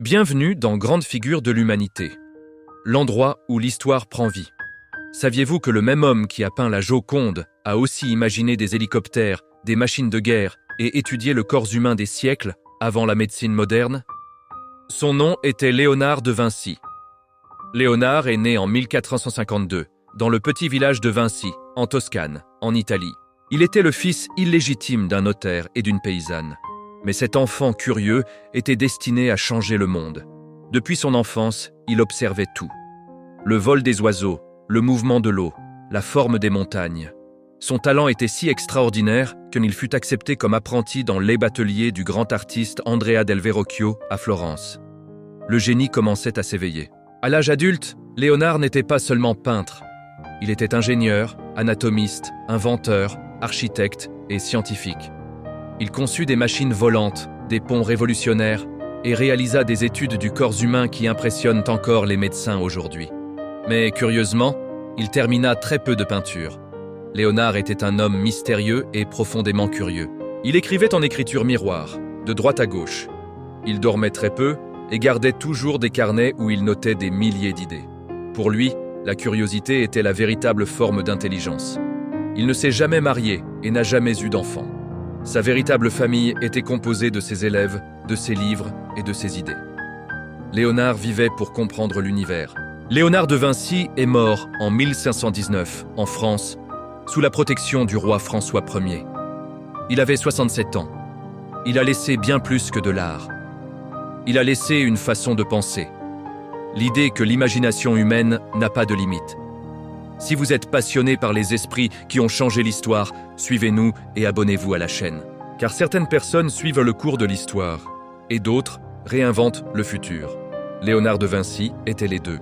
Bienvenue dans Grande Figure de l'Humanité, l'endroit où l'histoire prend vie. Saviez-vous que le même homme qui a peint la Joconde a aussi imaginé des hélicoptères, des machines de guerre et étudié le corps humain des siècles avant la médecine moderne? Son nom était Léonard de Vinci. Léonard est né en 1452, dans le petit village de Vinci, en Toscane, en Italie. Il était le fils illégitime d'un notaire et d'une paysanne. Mais cet enfant curieux était destiné à changer le monde. Depuis son enfance, il observait tout. Le vol des oiseaux, le mouvement de l'eau, la forme des montagnes. Son talent était si extraordinaire qu'il fut accepté comme apprenti dans l'ébatellier du grand artiste Andrea del Verrocchio à Florence. Le génie commençait à s'éveiller. À l'âge adulte, Léonard n'était pas seulement peintre. Il était ingénieur, anatomiste, inventeur, architecte et scientifique. Il conçut des machines volantes, des ponts révolutionnaires et réalisa des études du corps humain qui impressionnent encore les médecins aujourd'hui. Mais curieusement, il termina très peu de peinture. Léonard était un homme mystérieux et profondément curieux. Il écrivait en écriture miroir, de droite à gauche. Il dormait très peu et gardait toujours des carnets où il notait des milliers d'idées. Pour lui, la curiosité était la véritable forme d'intelligence. Il ne s'est jamais marié et n'a jamais eu d'enfant. Sa véritable famille était composée de ses élèves, de ses livres et de ses idées. Léonard vivait pour comprendre l'univers. Léonard de Vinci est mort en 1519, en France, sous la protection du roi François Ier. Il avait 67 ans. Il a laissé bien plus que de l'art. Il a laissé une façon de penser. L'idée que l'imagination humaine n'a pas de limite. Si vous êtes passionné par les esprits qui ont changé l'histoire, suivez-nous et abonnez-vous à la chaîne. Car certaines personnes suivent le cours de l'histoire et d'autres réinventent le futur. Léonard de Vinci était les deux.